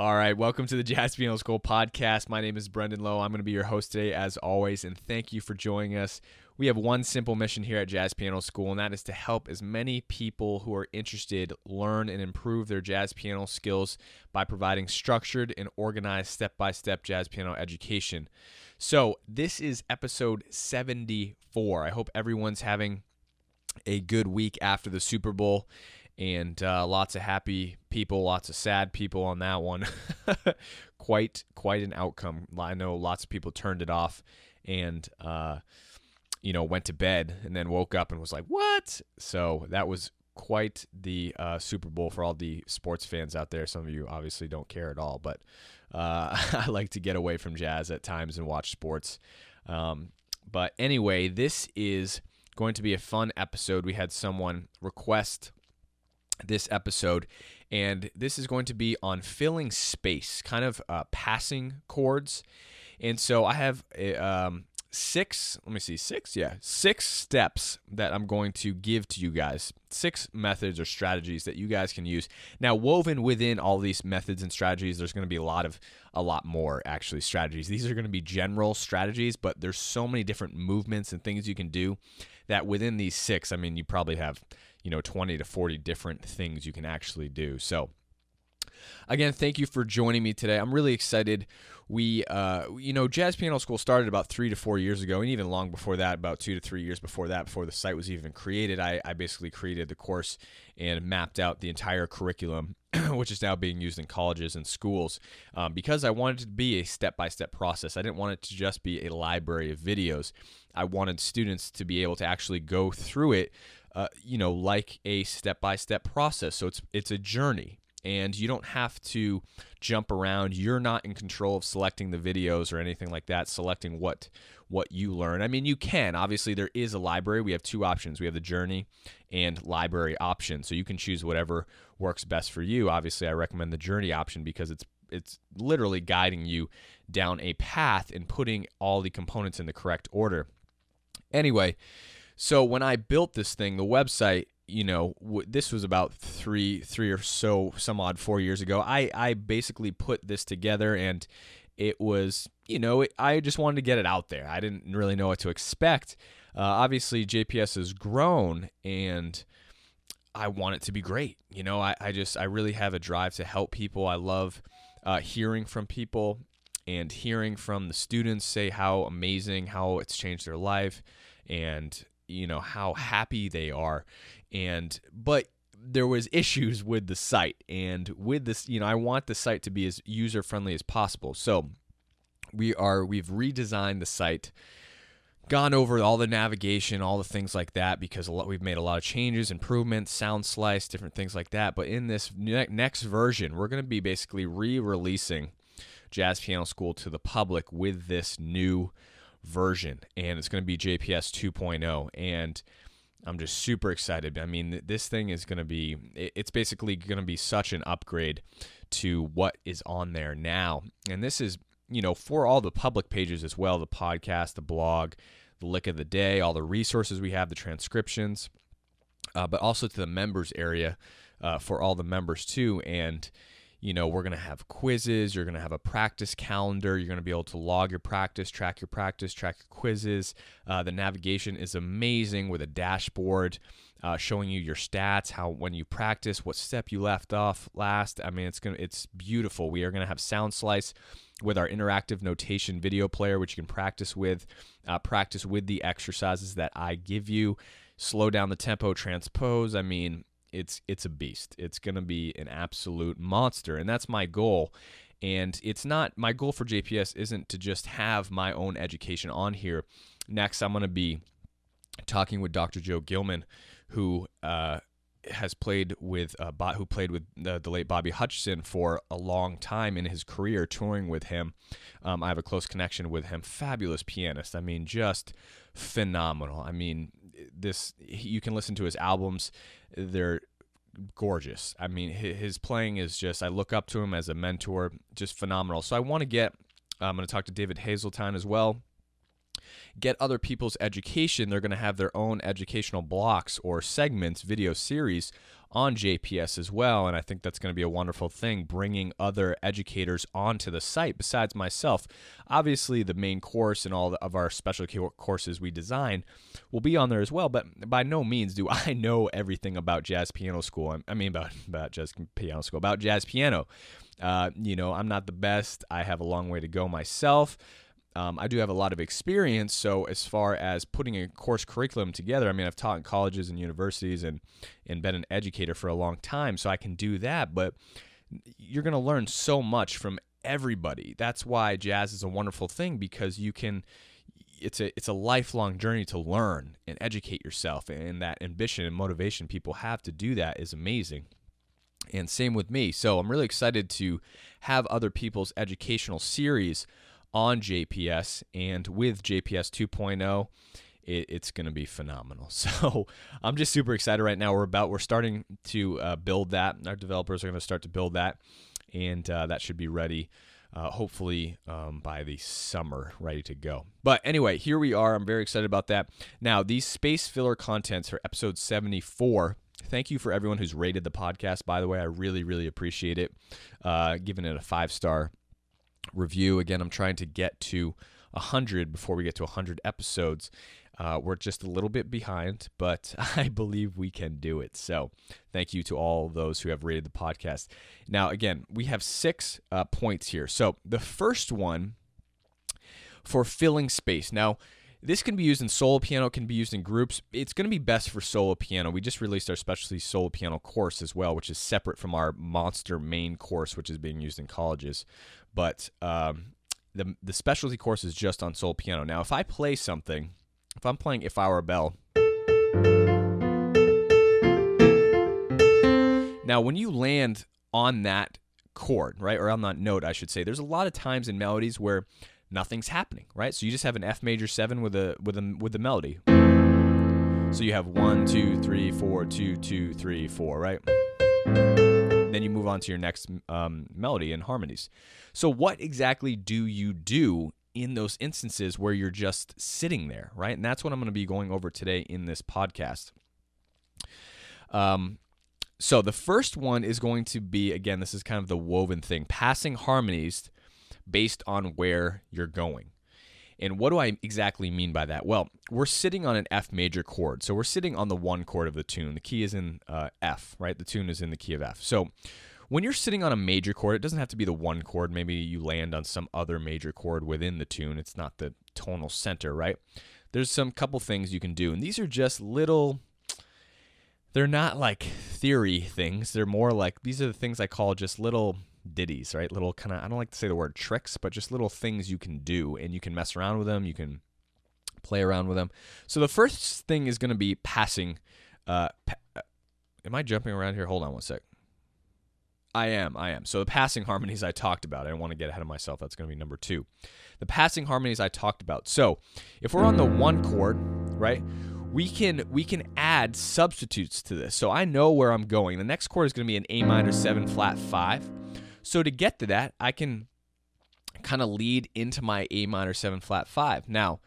All right, welcome to the Jazz Piano School podcast. My name is Brendan Lowe. I'm going to be your host today, as always, and thank you for joining us. We have one simple mission here at Jazz Piano School, and that is to help as many people who are interested learn and improve their jazz piano skills by providing structured and organized step-by-step jazz piano education. So this is episode 74. I hope everyone's having a good week after the Super Bowl. And lots of happy people, lots of sad people on that one. quite an outcome. I know lots of people turned it off and went to bed and then woke up and was like, "What?" So that was quite the Super Bowl for all the sports fans out there. Some of you obviously don't care at all, but I like to get away from jazz at times and watch sports. But anyway, this is going to be a fun episode. We had someone request this episode, and this is going to be on filling space, kind of passing chords. And so I have six steps that I'm going to give to you guys, 6 methods or strategies that you guys can use. Now, woven within all these methods and strategies, there's going to be a lot more actually strategies. These are going to be general strategies, but there's so many different movements and things you can do that within these 6, I mean, you probably have 20 to 40 different things you can actually do. So again, thank you for joining me today. I'm really excited. We, Jazz Piano School started about 3 to 4 years ago, and even long before that, about 2 to 3 years before that, before the site was even created, I basically created the course and mapped out the entire curriculum, which is now being used in colleges and schools, because I wanted it to be a step-by-step process. I didn't want it to just be a library of videos. I wanted students to be able to actually go through it like a step-by-step process. So it's a journey, and you don't have to jump around. You're not in control of selecting the videos or anything like that, selecting what you learn. I mean, you can. Obviously, there is a library. We have 2 options. We have the journey and library option. So you can choose whatever works best for you. Obviously, I recommend the journey option because it's literally guiding you down a path and putting all the components in the correct order. Anyway, so when I built this thing, the website, this was about three or so, some odd 4 years ago. I basically put this together, and it was, I just wanted to get it out there. I didn't really know what to expect. Obviously, JPS has grown, and I want it to be great. I really have a drive to help people. I love hearing from people and hearing from the students say how amazing, how it's changed their life, and how happy they are. But there was issues with the site, and with this, I want the site to be as user friendly as possible. So we've redesigned the site, gone over all the navigation, all the things like that, because we've made a lot of changes, improvements, sound slice, different things like that. But in this next version, we're going to be basically re-releasing Jazz Piano School to the public with this new version, and it's going to be JPS 2.0, and I'm just super excited. I mean, this thing is going to be, it's basically going to be such an upgrade to what is on there now. And this is, for all the public pages as well, the podcast, the blog, the lick of the day, all the resources we have, the transcriptions, but also to the members area for all the members too. And we're going to have quizzes. You're going to have a practice calendar. You're going to be able to log your practice, track your quizzes. The navigation is amazing with a dashboard showing you your stats, how when you practice, what step you left off last. I mean, it's beautiful. We are going to have sound slice with our interactive notation video player, which you can practice with the exercises that I give you. Slow down the tempo, transpose. I mean, it's a beast. It's going to be an absolute monster, and that's my goal. And it's not, my goal for JPS isn't to just have my own education on here. Next, I'm going to be talking with Dr. Joe Gilman, who played with the late Bobby Hutcherson for a long time in his career, touring with him. I have a close connection with him. Fabulous pianist. I mean, just phenomenal. I mean, you can listen to his albums. They're gorgeous. I mean, his playing is just, I look up to him as a mentor, just phenomenal. So I'm going to talk to David Hazeltine as well. get other people's education. They're going to have their own educational blocks or segments, video series on JPS as well, and I think that's going to be a wonderful thing, bringing other educators onto the site besides myself. Obviously, the main course and all of our specialty courses we design will be on there as well, but by no means do I know everything about jazz piano school. I mean, about jazz piano school, about jazz piano. I'm not the best. I have a long way to go myself. I do have a lot of experience, so as far as putting a course curriculum together, I mean, I've taught in colleges and universities and been an educator for a long time, so I can do that, but you're going to learn so much from everybody. That's why jazz is a wonderful thing, because it's a lifelong journey to learn and educate yourself, and that ambition and motivation people have to do that is amazing. And same with me, so I'm really excited to have other people's educational series on JPS, and with JPS 2.0, it's going to be phenomenal. So I'm just super excited right now. We're starting to build that. Our developers are going to start to build that, and that should be ready hopefully by the summer, ready to go. But anyway, here we are. I'm very excited about that. Now, these space filler contents for episode 74. Thank you for everyone who's rated the podcast, by the way. I really, really appreciate it. Giving it a 5-star review. Again, I'm trying to get to 100 before we get to 100 episodes. We're just a little bit behind, but I believe we can do it. So thank you to all those who have rated the podcast. Now, again, we have 6 points here. So the first one, for filling space. Now, this can be used in solo piano, can be used in groups. It's going to be best for solo piano. We just released our specialty solo piano course as well, which is separate from our monster main course, which is being used in colleges. But the specialty course is just on solo piano. Now, if I play something, if I'm playing If I Were a Bell, now when you land on that chord, right, or on that note, I should say, there's a lot of times in melodies where nothing's happening, right? So you just have an F major 7 with a melody. So you have 1, 2, 3, 4, 2, 2, 3, 4, right? Then you move on to your next melody and harmonies. So what exactly do you do in those instances where you're just sitting there, right? And that's what I'm going to be going over today in this podcast. So the first one is going to be, again, this is kind of the woven thing, passing harmonies based on where you're going. And what do I exactly mean by that? Well, we're sitting on an F major chord. So we're sitting on the 1 chord of the tune. The key is in F, right? The tune is in the key of F. So when you're sitting on a major chord, it doesn't have to be the 1 chord. Maybe you land on some other major chord within the tune. It's not the tonal center, right? There's some couple things you can do. And these are just little, they're not like theory things. They're more like, these are the things I call just little ditties, right? Little kind of, I don't like to say the word tricks, but just little things you can do, and you can mess around with them. You can play around with them. So the first thing is going to be passing. Am I jumping around here? Hold on one sec. I am. So the passing harmonies I talked about. I don't want to get ahead of myself. That's going to be number 2. The passing harmonies I talked about. So if we're on the 1 chord, right, we can add substitutes to this. So I know where I'm going. The next chord is going to be an A minor 7 flat 5. So to get to that, I can kind of lead into my A minor 7 flat 5. Now,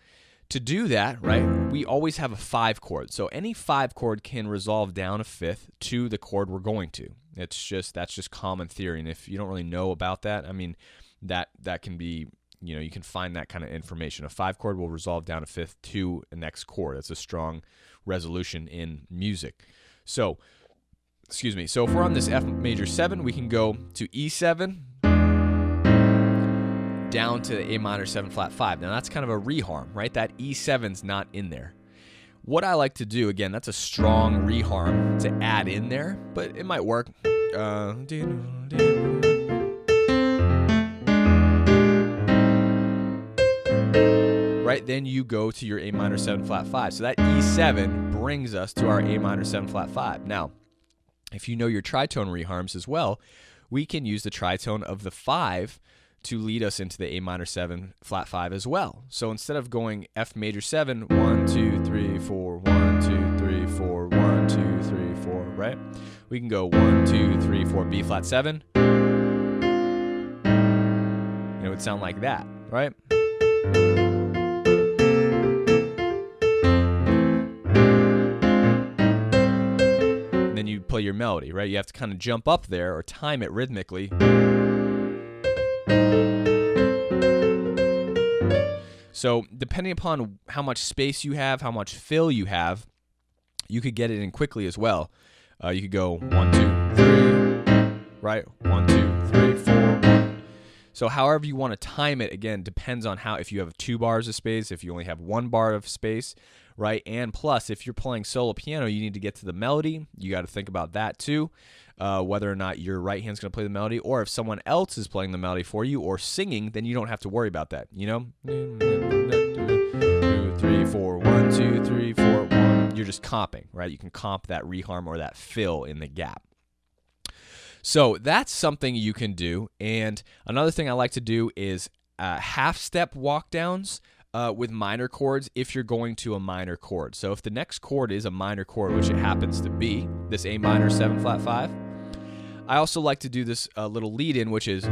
to do that, right, we always have a 5 chord. So any 5 chord can resolve down a 5th to the chord we're going to. That's just common theory. And if you don't really know about that, I mean, that can be, you can find that kind of information. A 5 chord will resolve down a 5th to the next chord. That's a strong resolution in music. So if we're on this F major 7, we can go to E7 down to A minor 7 flat 5. Now that's kind of a reharm, right? That E7's not in there. What I like to do, again, that's a strong reharm to add in there, but it might work. Right, then you go to your A minor 7 flat 5. So that E7 brings us to our A minor 7 flat 5. Now, if you know your tritone reharms as well, we can use the tritone of the 5 to lead us into the A minor 7 flat 5 as well. So instead of going F major 7, 1, 2, 3, 4, 1, 2, 3, 4, 1, 2, 3, 4, right? We can go 1, 2, 3, 4, B flat 7. And it would sound like that, right? play your melody, right? You have to kind of jump up there or time it rhythmically. So depending upon how much space you have, how much fill you have, you could get it in quickly as well. You could go 1, 2, 3, right? 1, 2, 3, 4, 1. So however you want to time it, again, depends on if you have 2 bars of space, if you only have 1 bar of space, right? And plus, if you're playing solo piano, you need to get to the melody. You got to think about that too, whether or not your right hand's going to play the melody, or if someone else is playing the melody for you or singing, then you don't have to worry about that, you know? 2, 3, 4, 1, 2, 3, 4, 1. You're just comping, right? You can comp that reharm or that fill in the gap. So that's something you can do. And another thing I like to do is half-step walkdowns with minor chords if you're going to a minor chord. So if the next chord is a minor chord, which it happens to be, this A minor 7 flat 5, I also like to do this little lead-in, which is...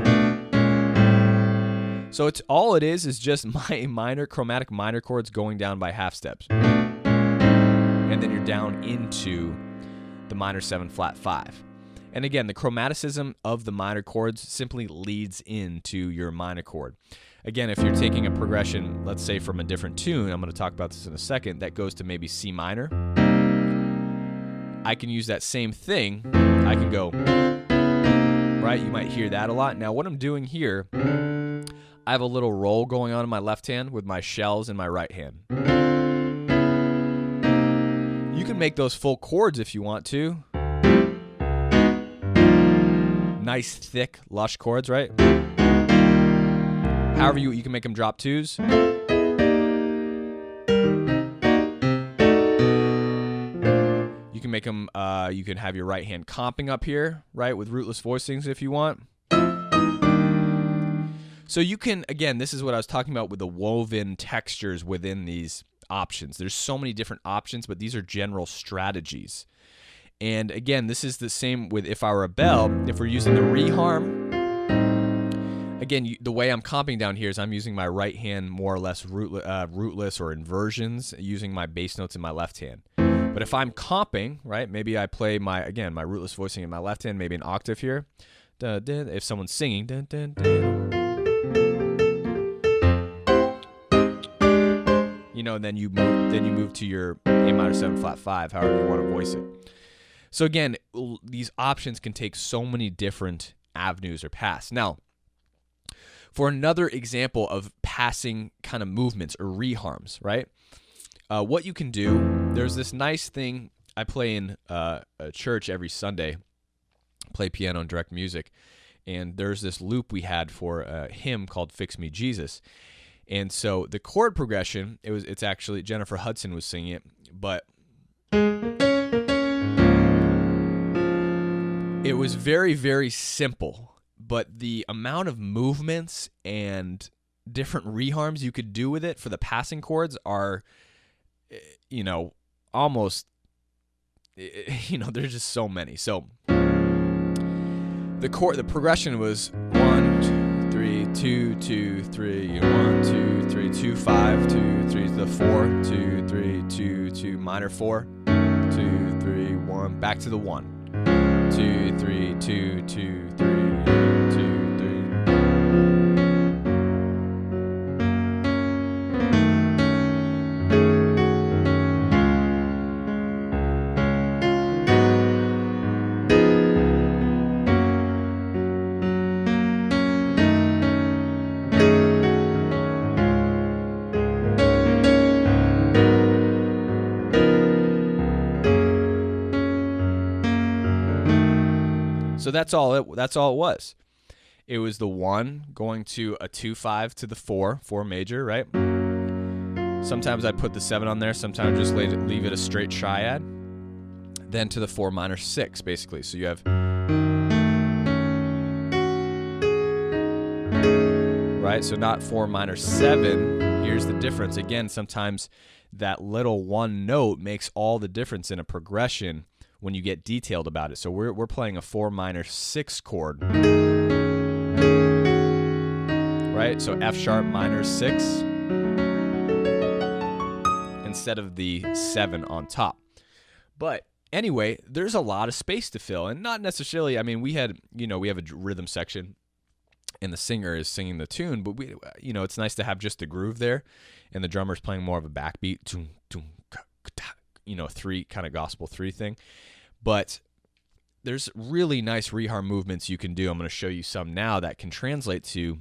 So it's all it is just my chromatic minor chords going down by half steps. And then you're down into the minor 7 flat 5. And again, the chromaticism of the minor chords simply leads into your minor chord. Again, if you're taking a progression, let's say from a different tune, I'm going to talk about this in a second, that goes to maybe C minor, I can use that same thing. I can go, right? You might hear that a lot. Now, what I'm doing here, I have a little roll going on in my left hand with my shells in my right hand. You can make those full chords if you want to. Nice, thick, lush chords, right? However, you can make them drop 2s. You can make them, you can have your right hand comping up here, right, with rootless voicings if you want. So you can, again, this is what I was talking about with the woven textures within these options. There's so many different options, but these are general strategies. And again, this is the same with If I Were a Bell. If we're using the reharm, again, the way I'm comping down here is I'm using my right hand more or less rootless or inversions, using my bass notes in my left hand. But if I'm comping, right, maybe I play my rootless voicing in my left hand, maybe an octave here. If someone's singing, you know, then you move to your A minor 7 flat 5, however you want to voice it. So again, these options can take so many different avenues or paths. Now, for another example of passing kind of movements or reharms, right? What you can do, there's this nice thing I play in a church every Sunday, play piano and direct music, and there's this loop we had for a hymn called Fix Me Jesus. And so the chord progression, it's actually Jennifer Hudson was singing it, but it was very, very simple. But the amount of movements and different reharms you could do with it for the passing chords are, you know, almost, you know, there's just so many. So the progression was 1, 3, 2, 2, 3, 1, 2, 3, 2, 5, 2, 3 to the 4, 2, 3, 2, 2, minor 4, 2, 3, 1, back to the 1, 2, 3, 2, 2, 3, 2, 3. So that's all it was. It was the 1 going to a 2-5 to the 4 major, right? Sometimes I put the 7 on there, sometimes just leave it a straight triad. Then to the 4 minor 6, basically. So you have, right? So not 4 minor 7. Here's the difference. Again, sometimes that little 1 note makes all the difference in a progression when you get detailed about it. So we're playing a 4 minor 6 chord, right? So F sharp minor 6 instead of the 7 on top. But Anyway, there's a lot of space to fill, and not necessarily, I mean, we have a rhythm section and the singer is singing the tune, but it's nice to have just the groove there and the drummer's playing more of a backbeat, three kind of gospel 3 thing. But there's really nice reharm movements you can do. I'm going to show you some now that can translate to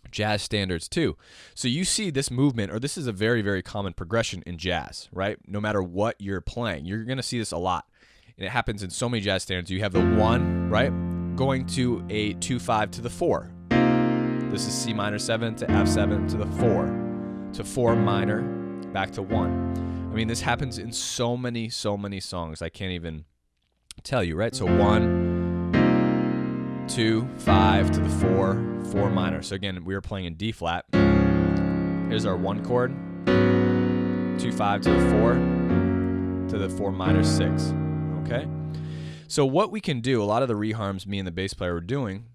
jazz standards too. So you see this movement, or this is a very, very common progression in jazz, right? No matter what you're playing, you're going to see this a lot. And it happens in so many jazz standards. You have the 1, right, going to a 2-5 to the 4. This is C minor 7 to F7 to the 4, to 4 minor, back to 1. I mean, this happens in so many songs. I can't even tell you, right? So 1, 2, 5 to the 4, 4 minor. So again, we were playing in D flat. Here's our 1 chord, 2, 5 to the 4, to the 4 minor 6. Okay? So what we can do, a lot of the reharms me and the bass player are doing,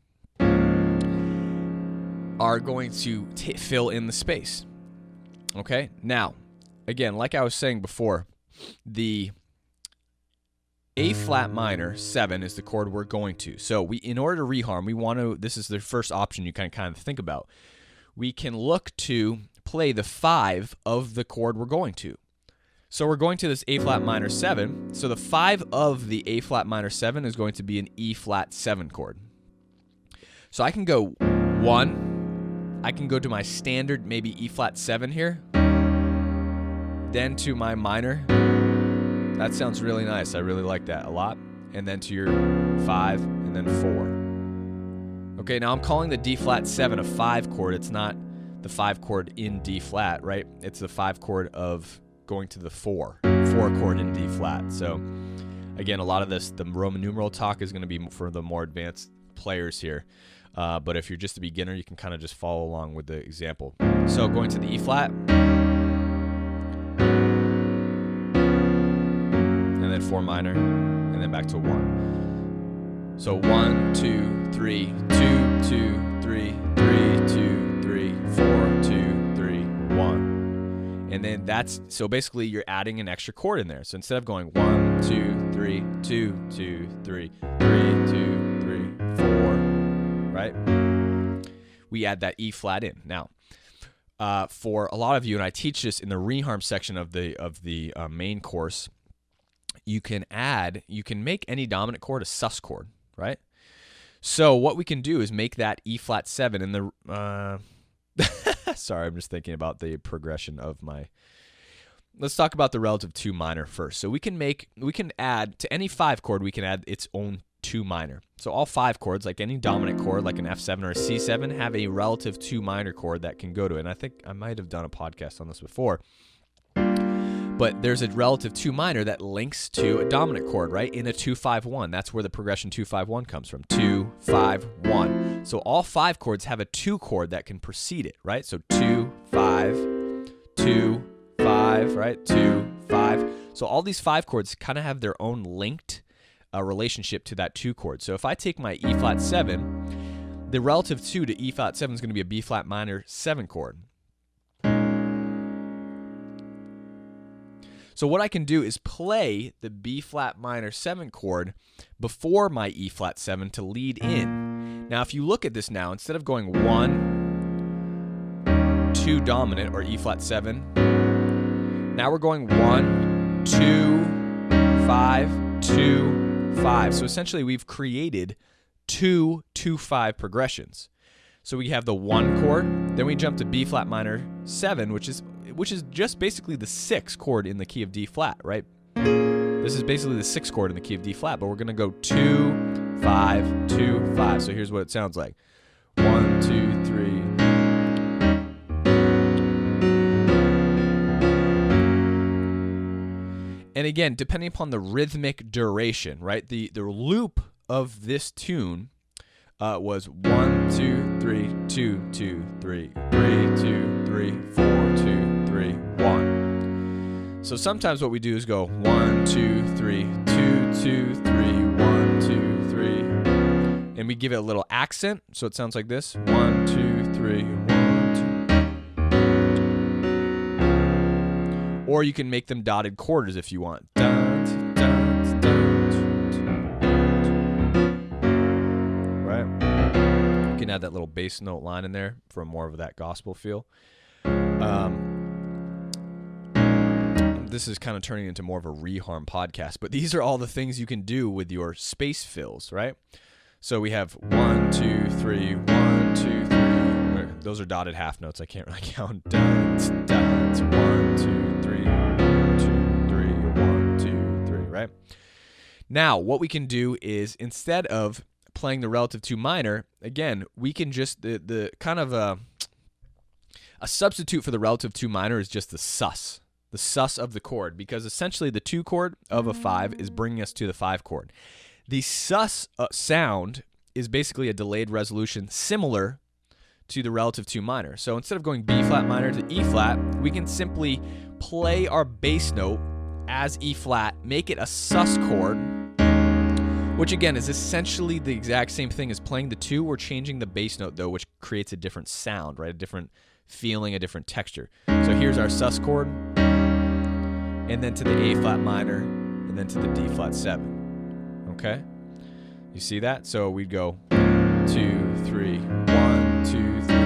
are going to fill in the space. Okay? Now, again, like I was saying before, the A flat minor 7 is the chord we're going to. So in order to reharm, this is the first option you kind of think about. We can look to play the 5 of the chord we're going to. So we're going to this A flat minor 7. So the 5 of the A flat minor 7 is going to be an E flat 7 chord. So I can go 1. I can go to my standard, maybe E flat 7 here. Then to my minor. That sounds really nice. I really like that a lot. And then to your 5 and then 4. Okay, now I'm calling the D flat 7 a 5 chord. It's not the 5 chord in D flat, right? It's the 5 chord of going to the 4 chord in D flat. So again, a lot of this, the Roman numeral talk is going to be for the more advanced players here. But if you're just a beginner, you can kind of just follow along with the example. So going to the E flat, and then 4 minor, and then back to 1. So 1, 2, 3, 2, 2, 3, 3, 2, 3, 4, 2, 3, 1. And then so basically you're adding an extra chord in there. So instead of going 1, 2, 3, 2, 2, 3, 3, 2, 3, 4, right? We add that E flat in. Now, for a lot of you, and I teach this in the reharm section of the main course, you can make any dominant chord a sus chord, right? So what we can do is make that E flat 7 in the sorry, I'm just thinking about the progression of my. Let's talk about the relative 2 minor first. So we can add to any 5 chord, we can add its own 2 minor. So all 5 chords, like any dominant chord, like an F7 or a C7, have a relative 2 minor chord that can go to it. And I think I might have done a podcast on this before. But there's a relative 2 minor that links to a dominant chord, right? In a 2-5-1. That's where the progression 2-5-1 comes from. 2-5-1. So all 5 chords have a 2 chord that can precede it, right? So 2, 5, 2, 5, right? 2, 5. So all these 5 chords kind of have their own linked relationship to that 2 chord. So if I take my E flat 7, the relative 2 to E flat 7 is going to be a B flat minor 7 chord. So what I can do is play the B flat minor 7 chord before my E flat 7 to lead in. Now if you look at this now, instead of going 1, 2 dominant or E flat 7, now we're going 1, 2, 5, 2, 5. So essentially we've created 2 2-5 progressions. So we have the 1 chord, then we jump to B flat minor 7, which is just basically the 6th chord in the key of D flat, right? This is basically the 6th chord in the key of D flat, but we're going to go 2, 5, 2, 5. So here's what it sounds like. 1, 2, 3. And again, depending upon the rhythmic duration, right? The loop of this tune was 1, 2, 3, 2, 2, 3, 3, 2, 3, 4, 2, 3, 1. So sometimes what we do is go 1, 2, 3, 2, 2, 3, 1, 2, 3. And we give it a little accent, so it sounds like this. 1, 2, 3, 1, 2. Or you can make them dotted quarters if you want. Dun, dun, can add that little bass note line in there for more of that gospel feel. This is kind of turning into more of a reharm podcast, but these are all the things you can do with your space fills, right? So we have 1, 2, 3, 1, 2, 3. Those are dotted half notes. I can't really count. Dots, dots, 1, 2, 3, 2, 3, 1, 2, 3, right? Now, what we can do is, instead of playing the relative 2 minor, again, we can just, the kind of a substitute for the relative 2 minor is just the sus of the chord, because essentially the 2 chord of a 5 is bringing us to the 5 chord. The sus sound is basically a delayed resolution similar to the relative 2 minor. So instead of going B flat minor to E flat, we can simply play our bass note as E flat, make it a sus chord, which again is essentially the exact same thing as playing the 2. We're changing the bass note though, which creates a different sound, right? A different feeling, a different texture. So here's our sus chord, and then to the A flat minor, and then to the D flat 7. Okay? You see that? So we'd go 2, 3, 1, 2, 3.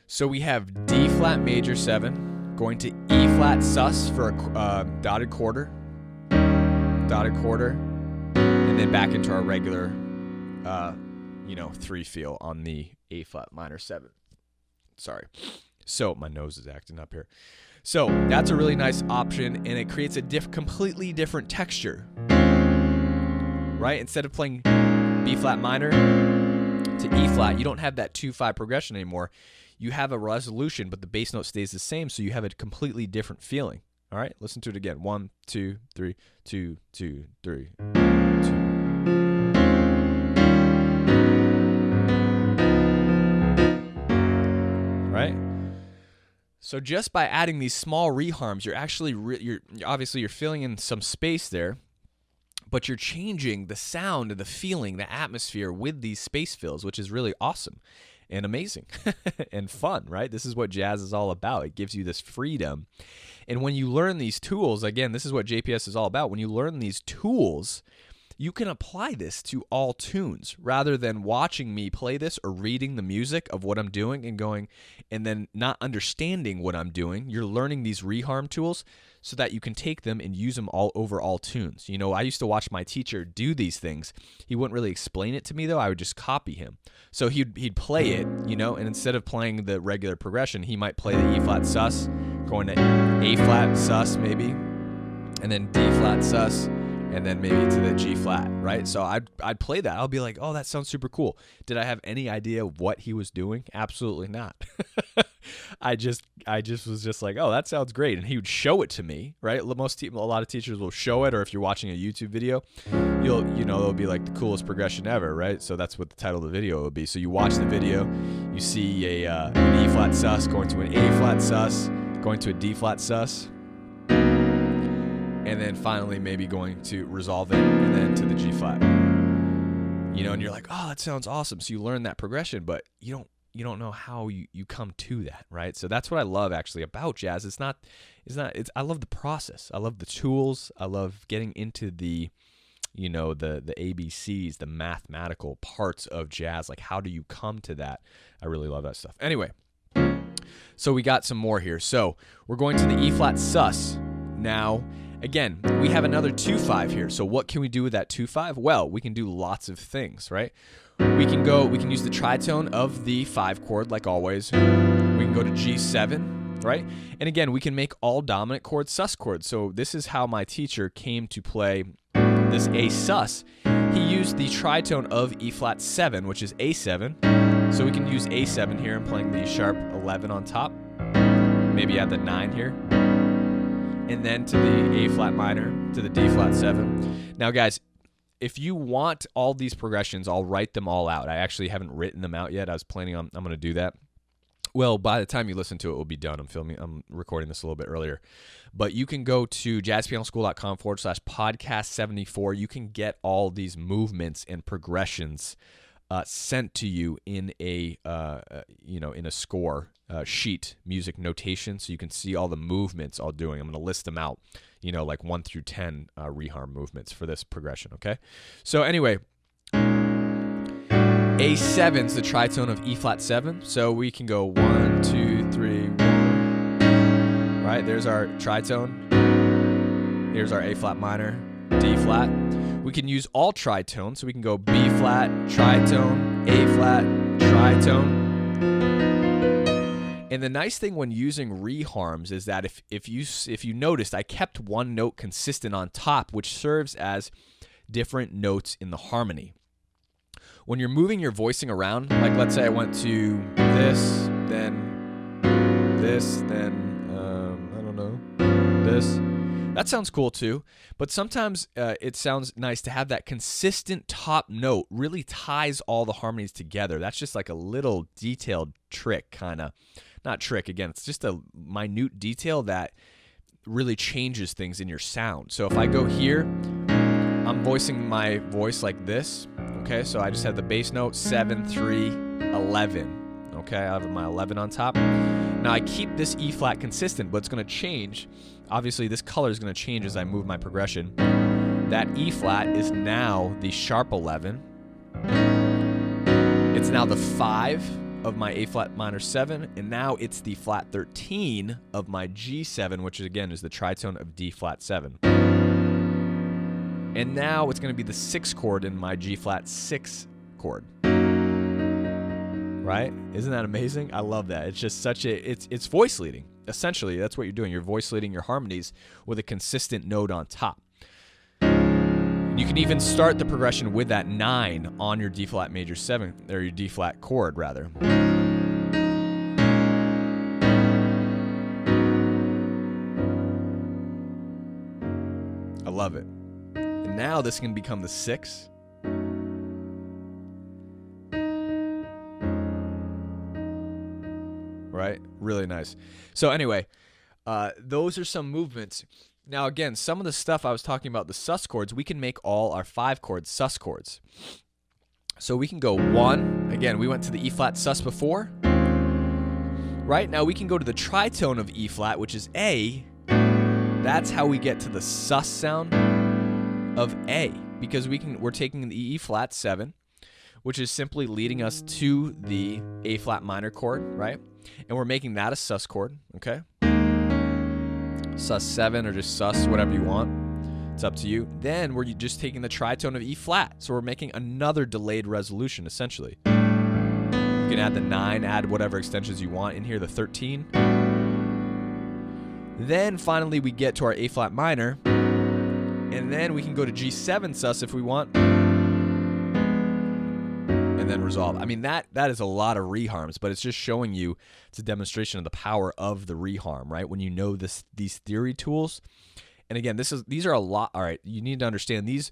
So we have D flat major 7, going to E flat sus for a dotted quarter, and then back into our regular 3 feel on the A flat minor 7. Sorry. So my nose is acting up here. So that's a really nice option, and it creates a completely different texture, right? Instead of playing B flat minor to E flat, you don't have that 2-5 progression anymore. You have a resolution, but the bass note stays the same, so you have a completely different feeling. All right, listen to it again. 1, 2, 3, 2, 2, 3, 2. Right? So just by adding these small reharms, you're actually you're obviously filling in some space there, but you're changing the sound and the feeling, the atmosphere with these space fills, which is really awesome and amazing and fun, right? This is what jazz is all about. It gives you this freedom. And when you learn these tools, again, this is what JPS is all about. When you learn these tools, you can apply this to all tunes rather than watching me play this or reading the music of what I'm doing and going and then not understanding what I'm doing. You're learning these reharm tools so that you can take them and use them all over all tunes. You know, I used to watch my teacher do these things. He wouldn't really explain it to me though. I would just copy him. So he'd play it, you know, and instead of playing the regular progression, he might play the E flat sus, going to A flat sus maybe, and then D flat sus, and then maybe to the G flat, right? So I'd play that. I'll be like, oh, that sounds super cool. Did I have any idea what he was doing? Absolutely not. I just was just like, oh, that sounds great. And he would show it to me, right? A lot of teachers will show it, or if you're watching a YouTube video, it'll be like the coolest progression ever, right? So that's what the title of the video will be. So you watch the video, you see an E flat sus going to an A flat sus, going to a D flat sus, and then finally maybe going to resolve it and then to the G flat. You know, and you're like, oh, that sounds awesome. So you learn that progression, but you don't know how you come to that, right? So that's what I love actually about jazz. I love the process. I love the tools. I love getting into the ABCs, the mathematical parts of jazz. Like, how do you come to that? I really love that stuff. Anyway, so we got some more here. So we're going to the E flat sus now. Again, we have another 2-5 here. So what can we do with that 2-5? Well, we can do lots of things, right? We can use the tritone of the 5 chord like always. We can go to G7, right? And again, we can make all dominant chords sus chords. So this is how my teacher came to play this A sus. He used the tritone of E flat 7, which is A7. So we can use A7 here. I'm playing the sharp 11 on top. Maybe add the 9 here. And then to the A flat minor, to the D flat 7. Now, guys, if you want all these progressions, I'll write them all out. I actually haven't written them out yet. I was planning on, I'm going to do that. Well, by the time you listen to it, it will be done. I'm recording this a little bit earlier. But you can go to jazzpianoschool.com/podcast74. You can get all these movements and progressions sent to you in a in a score sheet, music notation, so you can see all the movements I'll doing. I'm going to list them out, like 1 through 10 reharm movements for this progression. Okay, so anyway, A7 is the tritone of E flat 7, so we can go 1, 2, 3, 1. Right, there's our tritone. Here's our A flat minor, D flat. We can use all tritones, so we can go B flat, tritone, A flat, tritone. And the nice thing when using reharms is that if you noticed, I kept one note consistent on top, which serves as different notes in the harmony. When you're moving your voicing around, like let's say I went to this, then this, then I don't know, this. That sounds cool too, but sometimes it sounds nice to have that consistent top note really ties all the harmonies together. That's just like a little detailed trick, kind of. Not trick, again, it's just a minute detail that really changes things in your sound. So if I go here, I'm voicing my voice like this, okay? So I just have the bass note, 7, 3, 11, okay? I have my 11 on top. Now I keep this E flat consistent, but it's going to change. Obviously, this color is going to change as I move my progression. That E flat is now the sharp 11. It's now the 5 of my A flat minor 7, and now it's the flat 13 of my G7, which again is the tritone of D flat 7. And now it's going to be the 6th chord in my G flat 6 chord. Right? Isn't that amazing? I love that. It's just it's voice leading. Essentially, that's what you're doing. You're voice leading your harmonies with a consistent note on top. You can even start the progression with that 9 on your D flat major 7, or your D flat chord rather. I love it. And now this can become the 6. Right? Really nice. So anyway, those are some movements. Now again, some of the stuff I was talking about, the sus chords, we can make all our 5 chords sus chords. So we can go 1. Again, we went to the E flat sus before. Right? Now we can go to the tritone of E flat, which is A. That's how we get to the sus sound of A, because we're taking the E flat 7, which is simply leading us to the A flat minor chord, right? And we're making that a sus chord, okay? Sus 7 or just sus, whatever you want. It's up to you. Then we're just taking the tritone of E flat. So we're making another delayed resolution, essentially. You can add the 9, add whatever extensions you want in here, the 13. Then finally we get to our A flat minor. And then we can go to G7 sus if we want. And then resolve. I mean, that is a lot of reharms, but it's just showing you, it's a demonstration of the power of the reharm, right? When you know these theory tools. And again, these are a lot. All right, you need to understand these,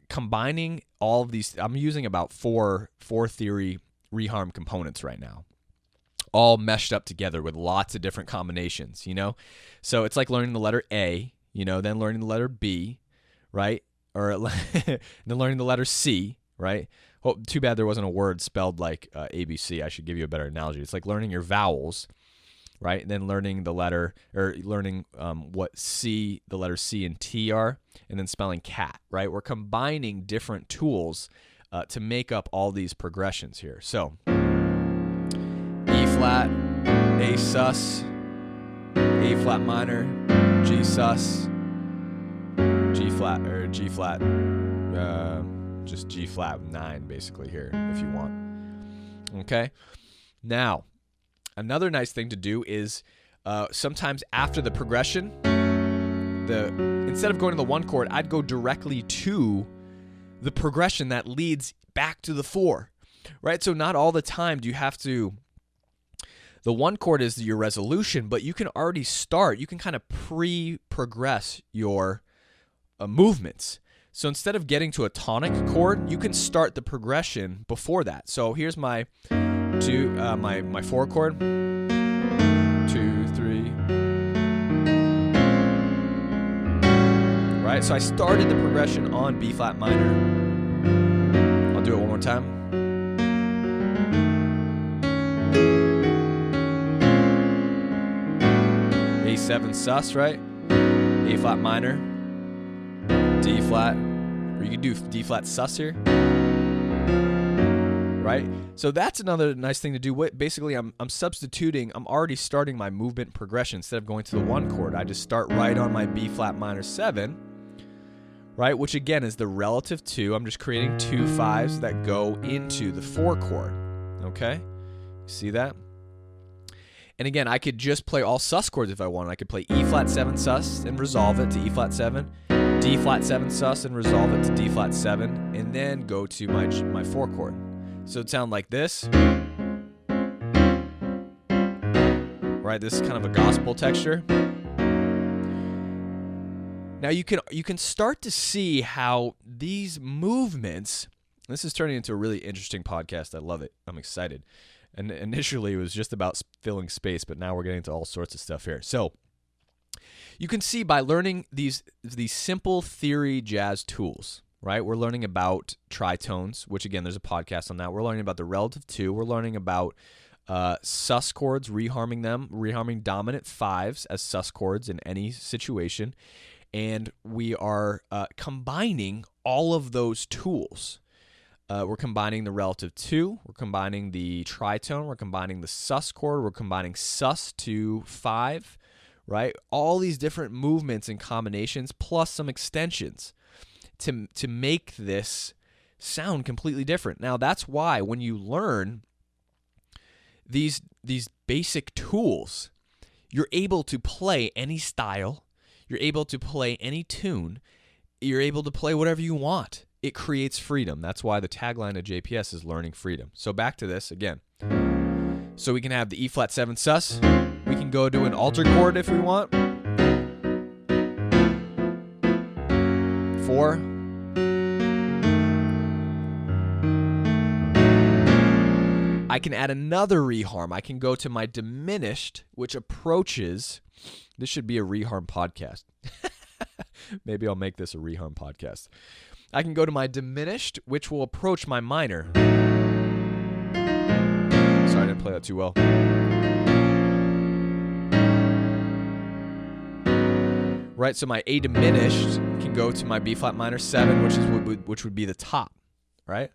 combining all of these. I'm using about four theory reharm components right now, all meshed up together with lots of different combinations, So it's like learning the letter A, then learning the letter B, right? Or then learning the letter C, right? Oh, too bad there wasn't a word spelled like ABC. I should give you a better analogy. It's like learning your vowels, right? And then learning the letter, or learning what the letter C and T are, and then spelling cat, right? We're combining different tools to make up all these progressions here. So E flat, A sus, A flat minor, G sus, G flat, or G flat, just G flat 9 basically here if you want. Okay. Now, another nice thing to do is sometimes after the progression, instead of going to the 1 chord, I'd go directly to the progression that leads back to the 4, right? So not all the time do you have to. The 1 chord is your resolution, but you can already start. You can kind of pre-progress your movements. So instead of getting to a tonic chord, you can start the progression before that. So here's my 4 chord. 2, 3. Right? So I started the progression on B flat minor. I'll do it one more time. A7 sus, right? A flat minor, D flat, or you could do D flat sus here, right? So that's another nice thing to do. Basically, I'm substituting, I'm already starting my movement progression. Instead of going to the 1 chord, I just start right on my B flat minor 7, right? Which again is the relative 2. I'm just creating 2 5s that go into the 4 chord, okay? See that? And again, I could just play all sus chords if I wanted. I could play E flat 7 sus and resolve it to E flat 7, D flat 7 sus and resolve it to D flat 7, and then go to my 4 chord. So it sounds like this. Right, this is kind of a gospel texture. Now you can start to see how these movements, this is turning into a really interesting podcast. I love it. I'm excited. And initially it was just about filling space, but now we're getting into all sorts of stuff here. So you can see by learning these simple theory jazz tools, right? We're learning about tritones, which again, there's a podcast on that. We're learning about the relative 2. We're learning about sus chords, reharming them, reharming dominant 5s as sus chords in any situation. And we are combining all of those tools. We're combining the relative 2, we're combining the tritone, we're combining the sus chord, we're combining sus to 5, right? All these different movements and combinations plus some extensions to make this sound completely different. Now that's why when you learn these basic tools, you're able to play any style, you're able to play any tune, you're able to play whatever you want. It creates freedom. That's why the tagline of JPS is learning freedom. So back to this again. So we can have the E flat 7 sus. We can go to an altered chord if we want. 4. I can add another reharm. I can go to my diminished, which approaches, this should be a reharm podcast. Maybe I'll make this a reharm podcast. I can go to my diminished, which will approach my minor. Sorry, I didn't play that too well. Right, so my A diminished can go to my B flat minor 7, which would be the top, right?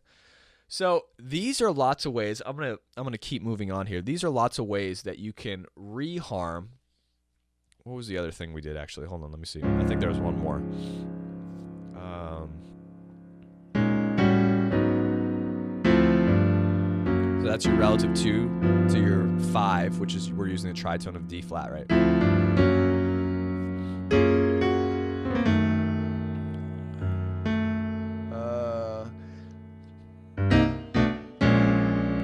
So these are lots of ways. I'm gonna keep moving on here. These are lots of ways that you can reharm. What was the other thing we did actually? Hold on, let me see. I think there was one more. So that's your relative 2 to your 5, which is we're using the tritone of D flat, right?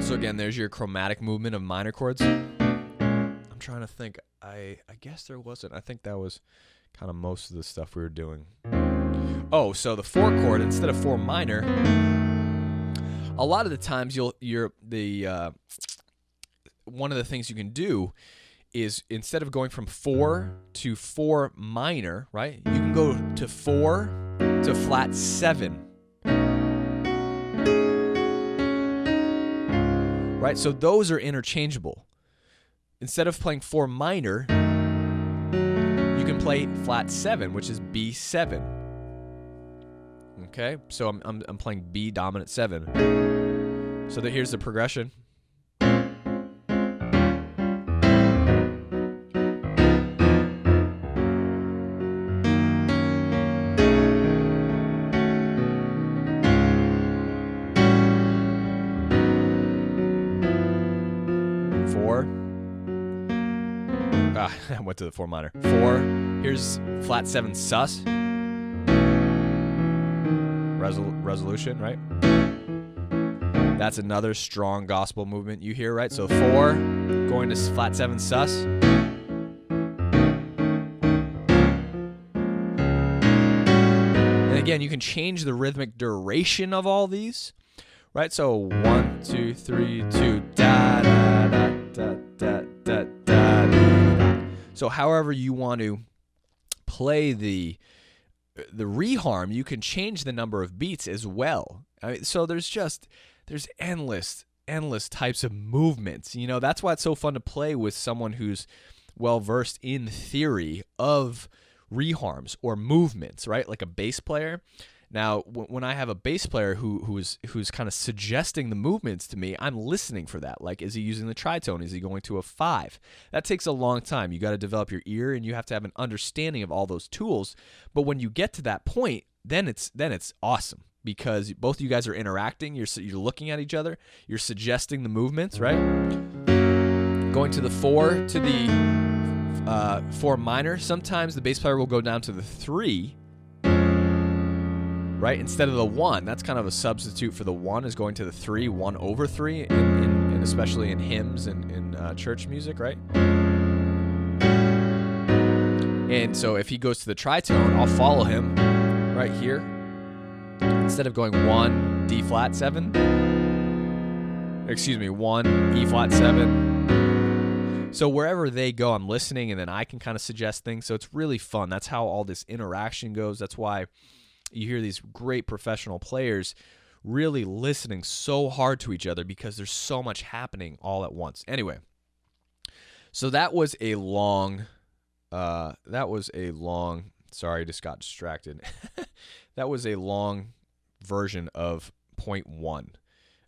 So again, there's your chromatic movement of minor chords. I'm trying to think. I guess there wasn't. I think that was kind of most of the stuff we were doing. Oh, so the 4 chord instead of 4 minor. A lot of the times one of the things you can do is instead of going from 4 to 4 minor, right? You can go to 4 to flat 7. Right? So those are interchangeable. Instead of playing 4 minor, you can play flat 7, which is B7. Okay? So I'm playing B dominant 7. So here's the progression. I went to the 4 minor. 4. Here's flat 7 sus. Resolution, right? That's another strong gospel movement you hear, right? So 4 going to flat 7 sus. And again, you can change the rhythmic duration of all these, right? So 1, 2, 3, 2, da da da da da da da da. So however you want to play the reharm, you can change the number of beats as well. I mean, so there's endless types of movements. You know, that's why it's so fun to play with someone who's well versed in theory of reharms or movements, right? Like a bass player. Now, when I have a bass player who's kind of suggesting the movements to me, I'm listening for that. Like, is he using the tritone? Is he going to a 5? That takes a long time. You got to develop your ear, and you have to have an understanding of all those tools. But when you get to that point, then it's awesome, because both of you guys are interacting. You're looking at each other. You're suggesting the movements, right? Going to the 4 to the 4 minor. Sometimes the bass player will go down to the 3. Right, instead of the 1, that's kind of a substitute for the 1, is going to the 3, 1 over 3, and especially in hymns and in church music, right? And so if he goes to the tritone, I'll follow him right here. Instead of going 1 D flat 7, 1 E flat 7. So wherever they go, I'm listening, and then I can kind of suggest things. So it's really fun. That's how all this interaction goes. That's why you hear these great professional players really listening so hard to each other, because there's so much happening all at once. Anyway, so that was a long, sorry, I just got distracted. That was a long version of point 1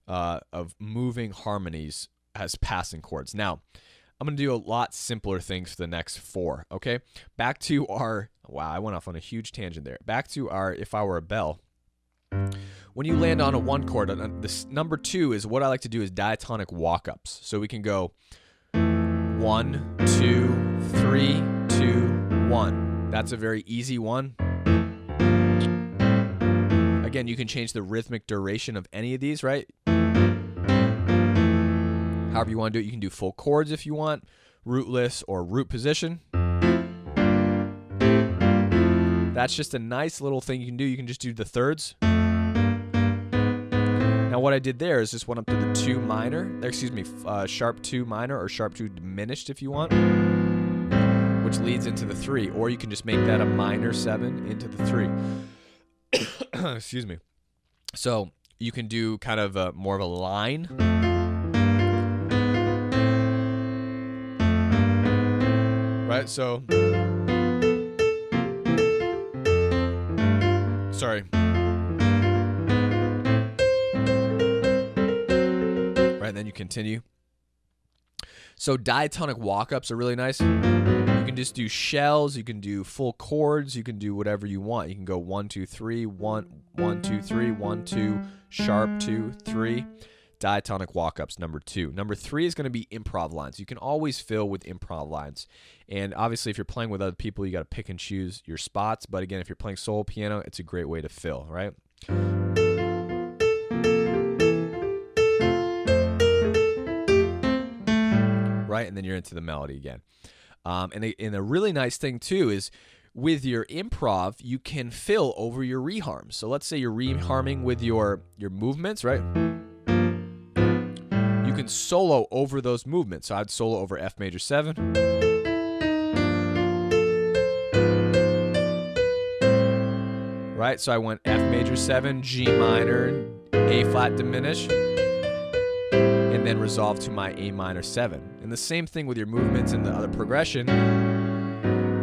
of moving harmonies as passing chords. Now, I'm going to do a lot simpler things for the next 4, okay? Back to our, wow, I went off on a huge tangent there. Back to our If I Were a Bell. When you land on a 1 chord, this number 2 is what I like to do is diatonic walkups. So we can go 1, 2, 3, 2, 1. That's a very easy one. Again, you can change the rhythmic duration of any of these, right? However you want to do it. You can do full chords if you want, rootless or root position. That's just a nice little thing you can do. You can just do the thirds. Now what I did there is just went up to the 2 minor, sharp 2 minor or sharp 2 diminished if you want, which leads into the 3, or you can just make that a minor 7 into the 3. Excuse me. So you can do kind of more of a line. Right, so, sorry. Right, and then you continue. So diatonic walkups are really nice. You can just do shells, you can do full chords, you can do whatever you want. You can go 1, 2, 3, 1, 1, 2, 3, 1, 2, sharp 2, 3. Diatonic walkups, number 2. Number 3 is going to be improv lines. You can always fill with improv lines. And obviously, if you're playing with other people, you got to pick and choose your spots. But again, if you're playing solo piano, it's a great way to fill, right? Right, and then you're into the melody again. And a really nice thing, too, is with your improv, you can fill over your reharms. So let's say you're reharming with your movements, right? You can solo over those movements. So I'd solo over F major 7. Right? So I went F major 7, G minor, A flat diminished, and then resolve to my A minor 7. And the same thing with your movements in the other progression.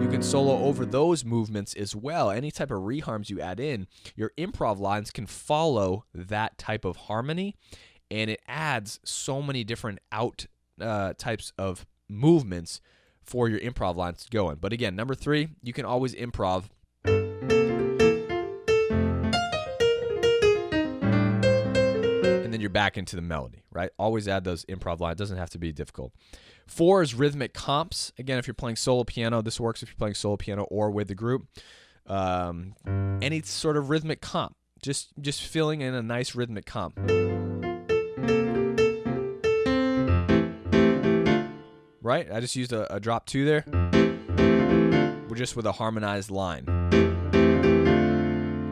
You can solo over those movements as well. Any type of reharms you add in, your improv lines can follow that type of harmony. And it adds so many different types of movements for your improv lines to go in. But again, number 3, you can always improv. And then you're back into the melody, right? Always add those improv lines. It doesn't have to be difficult. 4 is rhythmic comps. Again, if you're playing solo piano, this works if you're playing solo piano or with the group. Any sort of rhythmic comp. Just filling in a nice rhythmic comp. Right? I just used a drop 2 there. We're just with a harmonized line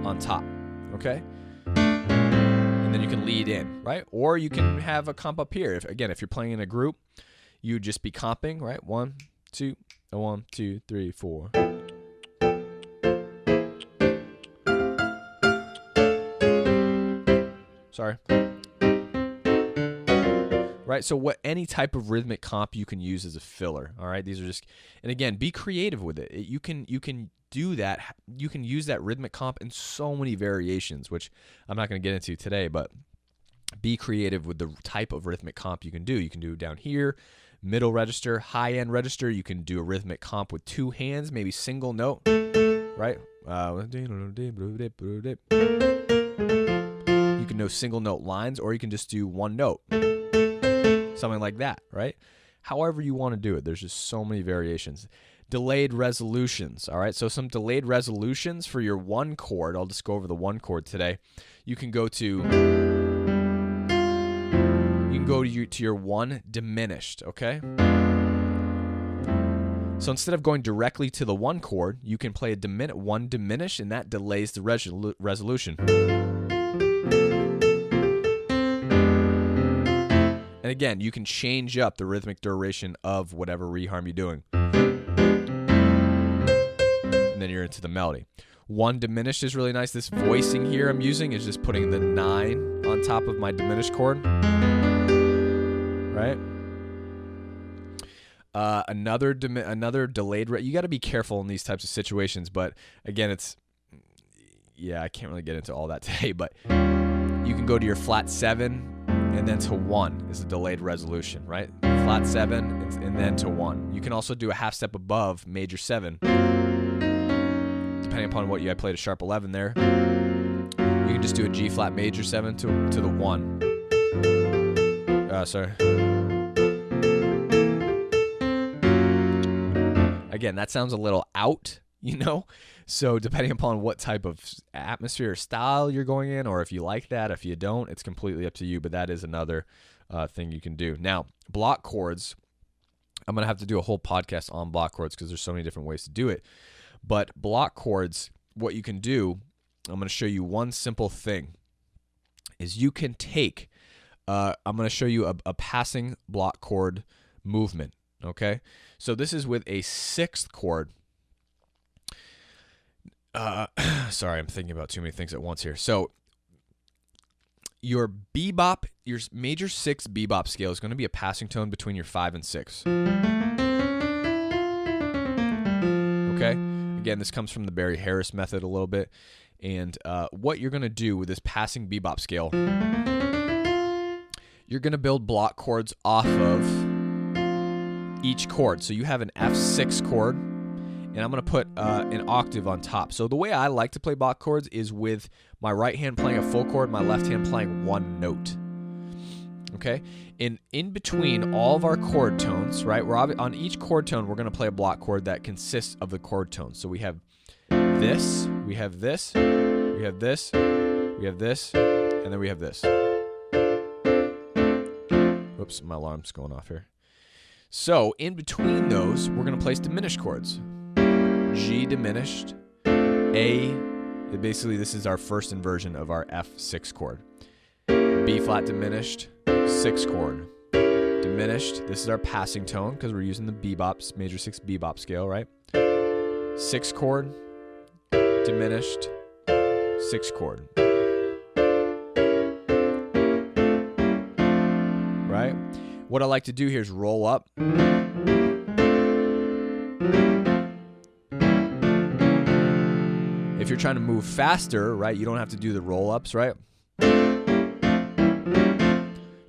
on top. Okay? And then you can lead in, right? Or you can have a comp up here. If you're playing in a group, you'd just be comping, right? 1, 2, 1, 2, 3, 4. Sorry. right? So any type of rhythmic comp you can use as a filler, all right? These are just, and again, be creative with it. You can do that. You can use that rhythmic comp in so many variations, which I'm not going to get into today, but be creative with the type of rhythmic comp you can do. You can do it down here, middle register, high-end register. You can do a rhythmic comp with 2 hands, maybe single note, right? You can know single note lines, or you can just do 1 note, something like that, right? However you want to do it. There's just so many variations. Delayed resolutions, all right? So some delayed resolutions for your 1 chord. I'll just go over the 1 chord today. You can go to your 1 diminished, okay? So instead of going directly to the 1 chord, you can play a 1 diminished, and that delays the resolution. And again, you can change up the rhythmic duration of whatever reharm you're doing. And then you're into the melody. 1 diminished is really nice. This voicing here I'm using is just putting the 9 on top of my diminished chord. Right? Another delayed. You got to be careful in these types of situations. But again, I can't really get into all that today. But you can go to your flat 7 and then to 1 is a delayed resolution, right? Flat 7 and then to 1. You can also do a half step above major 7, depending upon what I played a sharp 11 there. You can just do a G flat major 7 to the 1. Again, that sounds a little out, So depending upon what type of atmosphere or style you're going in, or if you like that, if you don't, it's completely up to you. But that is another thing you can do. Now, block chords. I'm going to have to do a whole podcast on block chords because there's so many different ways to do it. But block chords, what you can do, I'm going to show you one simple thing, is you can take, I'm going to show you a passing block chord movement, okay? So this is with a 6th chord. Sorry, I'm thinking about too many things at once here. So your bebop, your major 6 bebop scale is going to be a passing tone between your 5 and 6. Okay? Again, this comes from the Barry Harris method a little bit. And what you're going to do with this passing bebop scale, you're going to build block chords off of each chord. So you have an F6 chord, and I'm going to put an octave on top. So the way I like to play block chords is with my right hand playing a full chord, my left hand playing 1 note. Okay? And in between all of our chord tones, right, on each chord tone, we're going to play a block chord that consists of the chord tones. So we have this, we have this, we have this, we have this, and then we have this. Oops, my alarm's going off here. So in between those, we're going to place diminished chords. G diminished, A, basically this is our first inversion of our F6 chord. B flat diminished, 6 chord. Diminished, this is our passing tone because we're using the bebops, major 6 bebop scale, right? 6 chord, diminished, 6 chord. Right? What I like to do here is roll up. If you're trying to move faster, right, you don't have to do the roll-ups, right?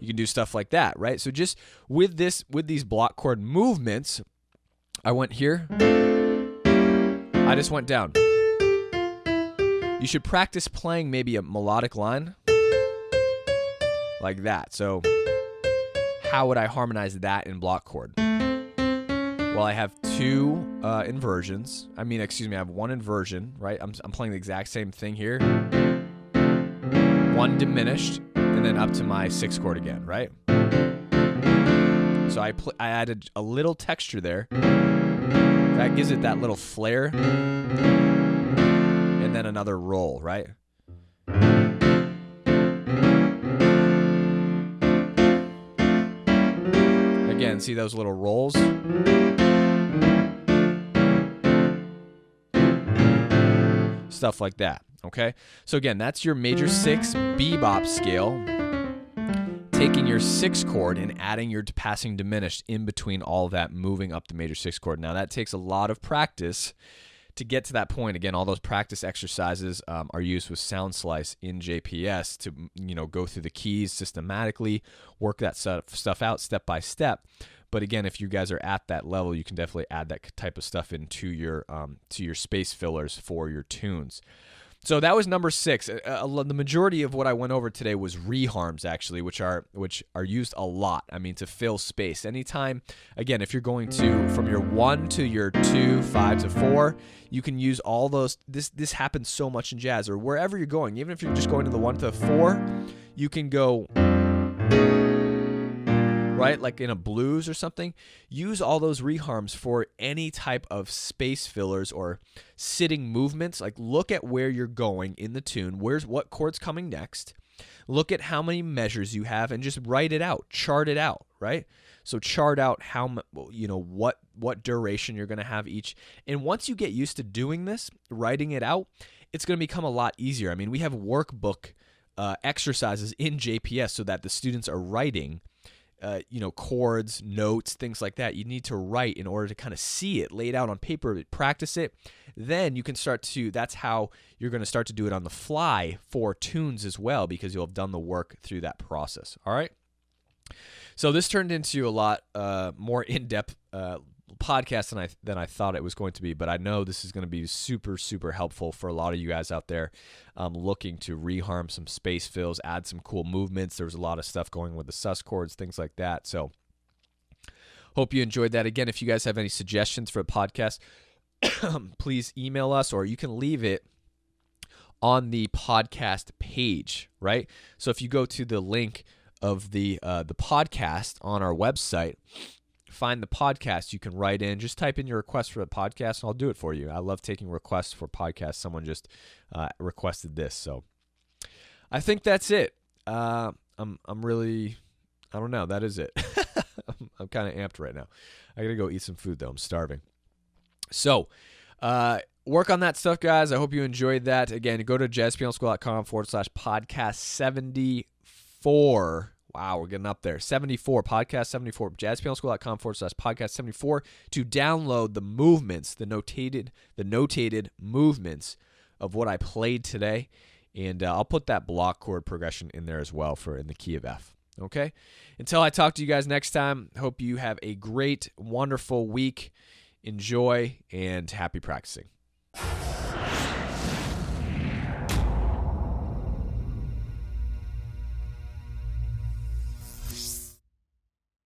You can do stuff like that, right? So just with these block chord movements, I went here. I just went down. You should practice playing maybe a melodic line like that. So how would I harmonize that in block chord? Well, I have 2 inversions. I have 1 inversion, right? I'm playing the exact same thing here. 1 diminished, and then up to my 6 chord again, right? So I added a little texture there. That gives it that little flair. And then another roll, right? Again, see those little rolls? Stuff like that, okay? So again, that's your major 6 bebop scale taking your 6th chord and adding your passing diminished in between all that, moving up the major 6th chord. Now that takes a lot of practice to get to that point. Again, all those practice exercises are used with Sound Slice in JPS to go through the keys systematically, work that stuff out step by step. But again, if you guys are at that level, you can definitely add that type of stuff into your to your space fillers for your tunes. So that was number 6. The majority of what I went over today was reharms, actually, which are used a lot. I mean, to fill space. Anytime, again, if you're going to from your 1 to your 2, 5 to 4, you can use all those. This happens so much in jazz or wherever you're going. Even if you're just going to the 1 to 4, you can go right, like in a blues or something. Use all those reharms for any type of space fillers or sitting movements. Like, look at where you're going in the tune. What chord's coming next? Look at how many measures you have and just write it out, chart it out, right? So chart out what duration you're going to have each. And once you get used to doing this, writing it out, it's going to become a lot easier. I mean, we have workbook exercises in JPS so that the students are writing chords, notes, things like that. You need to write in order to kind of see it laid out on paper, practice it. Then you can that's how you're going to start to do it on the fly for tunes as well, because you'll have done the work through that process. All right. So this turned into a lot more in-depth podcast than I thought it was going to be, but I know this is going to be super, super helpful for a lot of you guys out there looking to reharm some space fills, add some cool movements. There was a lot of stuff going with the sus chords, things like that. So hope you enjoyed that. Again, if you guys have any suggestions for a podcast, please email us, or you can leave it on the podcast page, right? So if you go to the link of the podcast on our website, find the podcast, you can write in, just type in your request for the podcast, and I'll do it for you. I love taking requests for podcasts. Someone just requested this, so I think that's it. I'm really, I don't know. That is it. I'm kind of amped right now. I gotta go eat some food though. I'm starving. So, work on that stuff, guys. I hope you enjoyed that. Again, go to jazzpianoschool.com/podcast 74. Wow, we're getting up there. 74, podcast 74, jazzpianoschool.com/podcast 74 to download the movements, the notated movements of what I played today. And I'll put that block chord progression in there as well for in the key of F. Okay? Until I talk to you guys next time, hope you have a great, wonderful week. Enjoy and happy practicing.